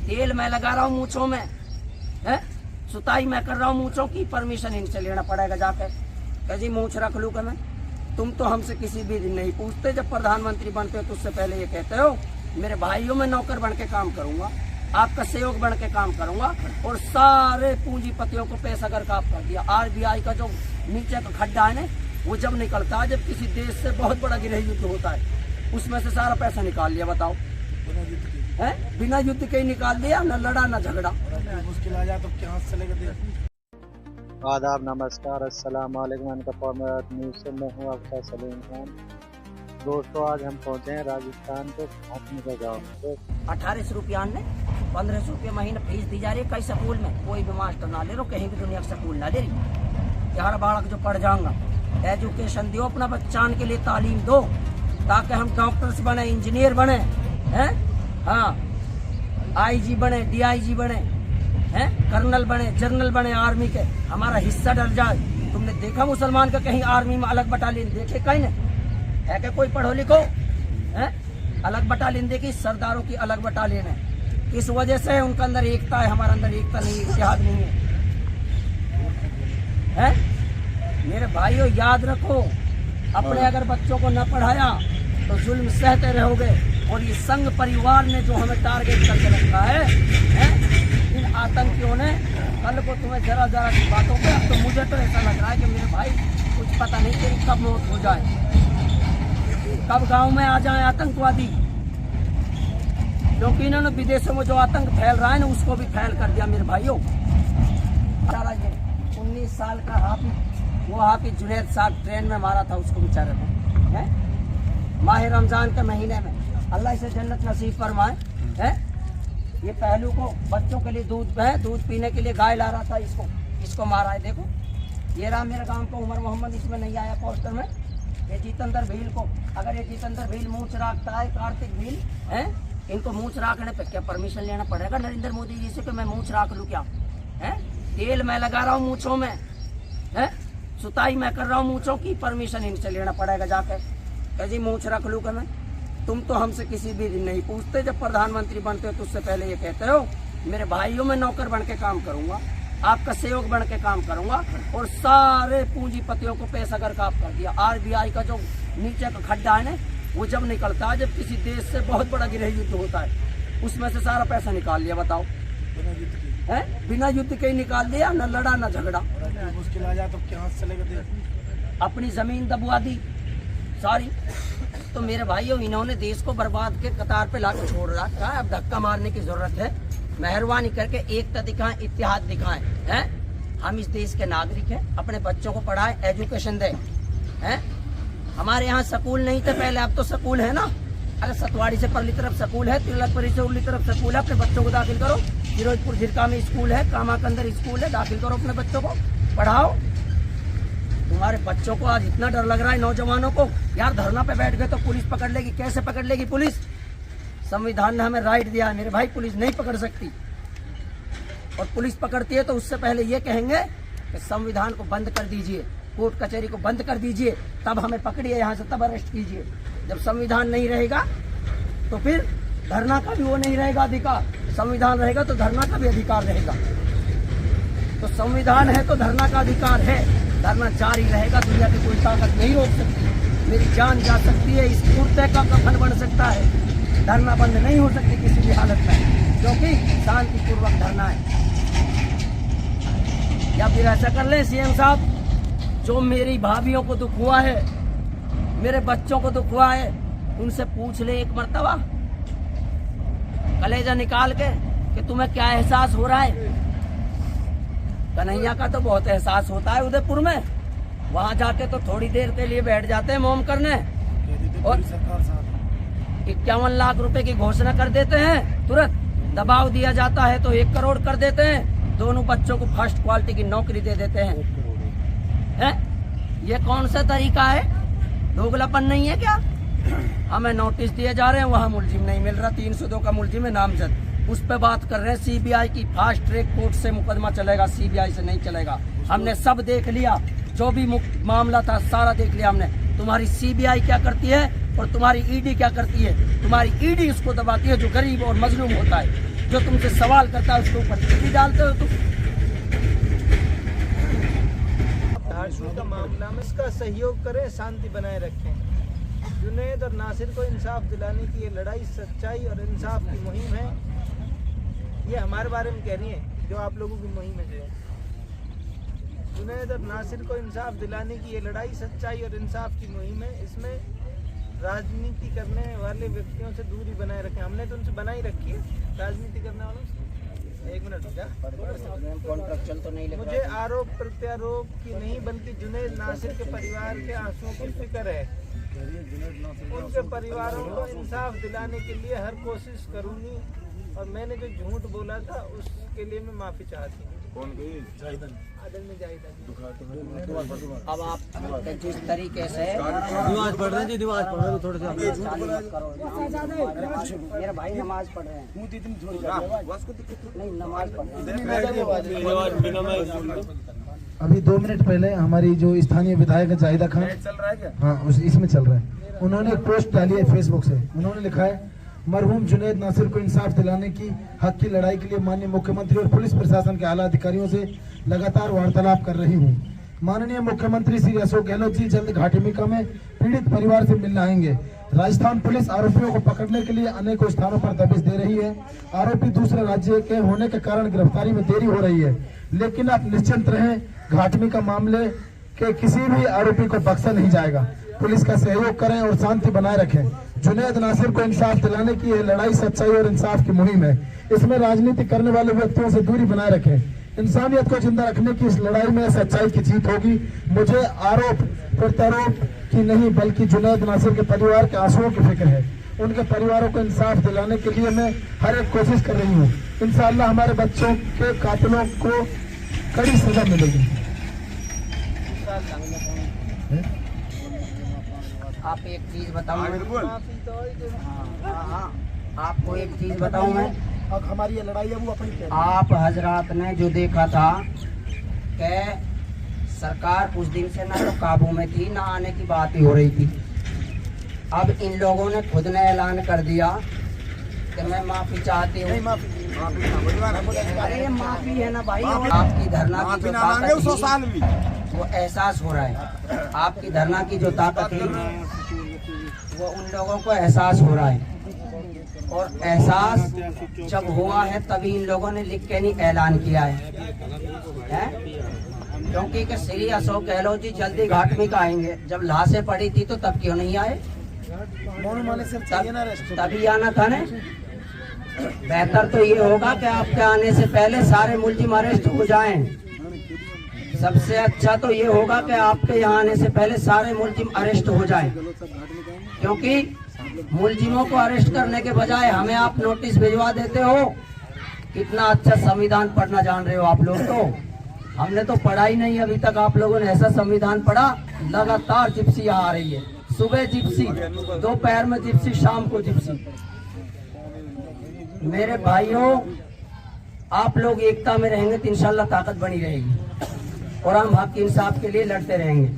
तेल मैं लगा रहा हूँ मूंछों में, है सुताई मैं कर रहा हूँ मूंछों की, परमिशन इनसे लेना पड़ेगा जाके। कह जी मूंछ रख लूँ मैं? तुम तो हमसे किसी भी दिन नहीं पूछते, जब प्रधानमंत्री बनते हो तो उससे पहले ये कहते हो मेरे भाइयों में नौकर बन के काम करूंगा, आपका सहयोग बन के काम करूंगा, और सारे पूंजीपतियों को पैसा कर आप कर दिया। RBI का जो नीचे का खड्डा है ना, वो जब निकलता है, जब किसी देश से बहुत बड़ा गृह युद्ध होता है, उसमें से सारा पैसा निकाल लिया। बताओ, बिना युद्ध के ही निकाल दिया, न लड़ा न झगड़ा। मुश्किल आ जाए तो क्या चलेगा? आदाब, नमस्कार, अस्सलाम वालेकुम। न्यूज़ से मैं हूँ आपका सलीम खान। दोस्तों, आज हम पहुँचे हैं राजस्थान के हाथनी का गाँव में। 1800 रुपया ने 1500 रुपये महीने फीस दी जा रही है। कई स्कूल में कोई भी मास्टर ना ले रहा, कहीं भी दुनिया का स्कूल ना ले रही। यार बालक जो पढ़ जाऊंगा, एजुकेशन दो, अपना बच्चान के लिए तालीम दो, ताकि हम डॉक्टर्स बने, इंजीनियर बने, हैं, हाँ, IG बने, DIG बने, हैं, कर्नल बने, जनरल बने आर्मी के, हमारा हिस्सा डल जाए। तुमने देखा मुसलमान का कहीं आर्मी में अलग बटालियन देखे? कहीं नहीं है कि कोई पढ़ो लिखो है अलग बटालियन देखी? सरदारों की अलग बटालियन है। किस वजह से? उनका अंदर एकता है, हमारे अंदर एकता नहीं है, इत्तेहाद नहीं है। मेरे भाइयों, याद रखो, अपने अगर बच्चों को न पढ़ाया तो जुल्म सहते रहोगे। और ये संघ परिवार ने जो हमें टारगेट करके रखा है, इन आतंकियों ने, कल को तुम्हें जरा जरा की बातों पे, अब तो मुझे तो ऐसा लग रहा है कि मेरे भाई कुछ पता नहीं तेरी कब मौत हो जाए, कब गांव में आ जाए आतंकवादी। क्योंकि इन्होंने विदेशों में जो आतंक फैल रहा है ना, उसको भी फैल कर दिया मेरे भाइयों। 19 साल का हाफिज, वो हाफिज जुनैद साहब ट्रेन में मारा था उसको बेचारे को, है माह रमजान के महीने में। अल्लाह इसे जन्नत नसीब फरमाए। है ये पहलू को बच्चों के लिए दूध है, दूध पीने के लिए गाय ला रहा था, इसको मारा है। देखो, ये रहा मेरे गांव का उमर मोहम्मद, इसमें नहीं आया पोस्टर में। ये जितेंद्र भील को, अगर ये जितेंद्र भील मूंछ रखता है, कार्तिक भील है, इनको मूंछ रखने पे क्या परमिशन लेना पड़ेगा नरेंद्र मोदी जी से कि मैं मूंछ रख लूं क्या? है तेल मैं लगा रहा हूँ मूंछों में, है सुताई मैं कर रहा हूँ मूंछों की, परमिशन इनसे लेना पड़ेगा जाके। कह जी मूंछ रख लूँ मैं? तुम तो हमसे किसी भी दिन नहीं पूछते, जब प्रधानमंत्री बनते हो तो उससे पहले ये कहते हो मेरे भाइयों में नौकर बन के काम करूंगा, आपका सहयोग बन के काम करूंगा, और सारे पूंजीपतियों को पैसा कर आप कर दिया। RBI का जो नीचे का खड्डा है ना, वो जब निकलता है, जब किसी देश से बहुत बड़ा गृह युद्ध होता है, उसमें से सारा पैसा निकाल लिया। बताओ, बिना युद्ध के ही निकाल दिया, न लड़ा न झगड़ा। मुश्किल आ जाए तो क्या चलेगा? अपनी जमीन दबवा दी सारी। तो मेरे भाइयों, इन्होंने देश को बर्बाद के कतार पे लाकर छोड़ रखा है। अब धक्का मारने की जरूरत है। मेहरबानी करके एकता दिखाएं, इत्तेहाद दिखाएं। हैं, हम इस देश के नागरिक हैं, अपने बच्चों को पढ़ाएं, एजुकेशन दें। हैं, हमारे यहाँ स्कूल नहीं थे पहले, अब तो स्कूल है ना। अरे सतवाड़ी से परली तरफ स्कूल है, तिलकपुरी से उर्ली तरफ स्कूल है, अपने बच्चों को दाखिल करो। फिरोजपुर झिरका में स्कूल है, कामा के अंदर स्कूल है, दाखिल करो अपने बच्चों को, पढ़ाओ। तुम्हारे बच्चों को आज इतना डर लग रहा है, नौजवानों को, यार धरना पे बैठ गए तो पुलिस पकड़ लेगी। कैसे पकड़ लेगी पुलिस? संविधान ने हमें राइट दिया है मेरे भाई, पुलिस नहीं पकड़ सकती। और पुलिस पकड़ती है तो उससे पहले ये कहेंगे कि संविधान को बंद कर दीजिए, कोर्ट कचहरी को बंद कर दीजिए, तब हमें पकड़िए यहाँ से, तब अरेस्ट कीजिए। जब संविधान नहीं रहेगा तो फिर धरना का भी वो नहीं रहेगा अधिकार। संविधान रहेगा तो धरना का भी अधिकार रहेगा। तो संविधान है तो धरना का अधिकार है, धरना जारी रहेगा। दुनिया की कोई ताकत नहीं रोक सकती। मेरी जान जा सकती है, इस कुर्ते का कफन बन सकता है, धरना बंद नहीं हो सकती किसी भी हालत में, क्योंकि शांतिपूर्वक धरना है। या फिर ऐसा कर ले CM साहब, जो मेरी भाभियों को दुख हुआ है, मेरे बच्चों को दुख हुआ है, उनसे पूछ ले एक मर्तबा, कलेजा निकाल के, कि तुम्हें क्या एहसास हो रहा है। कन्हैया का तो बहुत एहसास होता है उदयपुर में, वहां जाके तो थोड़ी देर के लिए बैठ जाते हैं मौम करने, और 51 लाख रुपए की घोषणा कर देते हैं, तुरंत दबाव दिया जाता है तो 1 करोड़ कर देते हैं, दोनों बच्चों को फर्स्ट क्वालिटी की नौकरी दे देते हैं। ये कौन सा तरीका है? दोगलापन नहीं है क्या? हमें नोटिस दिए जा रहे हैं, वहाँ मुलजिम नहीं मिल रहा, 302 का मुलजिम है नामजद, उस पर बात कर रहे हैं। CBI की फास्ट ट्रैक कोर्ट से मुकदमा चलेगा, CBI से नहीं चलेगा। हमने सब देख लिया, जो भी मामला था सारा देख लिया हमने। तुम्हारी CBI क्या करती है और तुम्हारी ED क्या करती है? तुम्हारी ED उसको दबाती है जो गरीब और मजलूम होता है, जो तुमसे सवाल करता है उसके ऊपर टिप्पणी डालते हो तुम। धारसूर का मामला में इसका सहयोग करें, शांति बनाए रखें। जुनैद और नासिर को इंसाफ दिलाने की ये लड़ाई सच्चाई और इंसाफ की मुहिम है। ये हमारे बारे में कह रही है, जो आप लोगों की मुहिम है। जो जुनैद और नासिर को इंसाफ दिलाने की ये लड़ाई सच्चाई और इंसाफ की मुहिम है। इसमें राजनीति करने वाले व्यक्तियों से दूरी बनाए रखें। हमने तो उनसे बनाई रखी है, राजनीति करने वालों से। एक मिनट हो जा। कॉन्ट्रैक्चुअल तो नहीं लिख मुझे आरोप प्रत्यारोप की नहीं बल्कि जुनैद नासिर के परिवार के आंसुओं की फिक्र है। उनके परिवारों को इंसाफ दिलाने के लिए हर कोशिश करूंगी और मैंने जो झूठ बोला था उसके लिए मैं माफी चाहती हूँ। अब आप जिस तरीके से नमाज पढ़ रहे हैं जी, नमाज पढ़ रहे हैं थोड़े से। मेरे भाई नमाज पढ़ रहे हैं, नहीं नमाज पढ़ रहे हैं। अभी 2 मिनट पहले हमारी जो स्थानीय विधायक है जाहिदा खान, चल रहा है क्या? हाँ, इसमें चल रहा है। उन्होंने एक पोस्ट डाली है फेसबुक से। उन्होंने लिखा है, मरहूम जुनैद नासिर को इंसाफ दिलाने की हक की लड़ाई के लिए माननीय मुख्यमंत्री और पुलिस प्रशासन के आला अधिकारियों से लगातार वार्तालाप कर रही हूँ। माननीय मुख्यमंत्री श्री अशोक गहलोत जी जल्द घाटीमिका में पीड़ित परिवार से मिलने आएंगे। राजस्थान पुलिस आरोपियों को पकड़ने के लिए अनेकों स्थानों पर दबिश दे रही है। आरोपी दूसरे राज्य के होने के कारण गिरफ्तारी में देरी हो रही है, लेकिन आप निश्चिंत रहें, घाटीमिका मामले के किसी भी आरोपी को बख्शा नहीं जाएगा। पुलिस का सहयोग करें और शांति बनाए रखें। जुनैद नासिर को इंसाफ दिलाने की यह लड़ाई सच्चाई और इंसाफ की मुहिम है। इसमें राजनीति करने वाले व्यक्तियों से दूरी बनाए रखें। इंसानियत को जिंदा रखने की इस लड़ाई में सच्चाई की जीत होगी। मुझे आरोप प्रत्यारोप की नहीं बल्कि जुनैद नासिर के परिवार के आंसुओं की फिक्र है। उनके परिवारों को इंसाफ दिलाने के लिए मैं हर एक कोशिश कर रही हूँ। इंशाअल्लाह हमारे बच्चों के कातिलों को कड़ी सजा मिलेगी। आप एक चीज बताऊं, हाँ, आपको एक चीज बताऊं मैं। अब हमारी ये लड़ाई है वो अपनी। आप हजरात ने जो देखा था कि सरकार कुछ दिन से ना तो काबू में थी, ना आने की बात ही हो रही थी। अब इन लोगों ने खुद ने ऐलान कर दिया कि मैं माफी चाहती हूँ। अरे माफी है ना भाई, आपकी धरना की जो ताकत थी वो एहसास हो रहा है। आपकी धरना की जो ताकत थी वो उन लोगों को एहसास हो रहा है, और एहसास जब हुआ है तभी इन लोगों ने लिख के नहीं ऐलान किया है? क्योंकि कि श्री अशोक गहलोत जी जल्दी घाटीमिका आएंगे। जब लाशें पड़ी थी तो तब क्यों नहीं आए? तभी आना था ना। बेहतर तो ये होगा कि आपके आने से पहले सारे मुलजिम अरेस्ट हो जाएं। सबसे अच्छा तो ये होगा कि आपके यहाँ आने से पहले सारे मुलजिम अरेस्ट हो जाएं, क्योंकि मुलजिमों को अरेस्ट करने के बजाय हमें आप नोटिस भिजवा देते हो। कितना अच्छा संविधान पढ़ना जान रहे हो आप लोग। तो हमने तो पढ़ा ही नहीं अभी तक। आप लोगों ने ऐसा संविधान पढ़ा, लगातार जिप्सी आ रही है। सुबह जिप्सी, दोपहर में जिप्सी, शाम को जिप्सी। मेरे भाइयों, आप लोग एकता में रहेंगे तो इंशाल्लाह ताकत बनी रहेगी और हम हक इंसाफ के लिए लड़ते रहेंगे।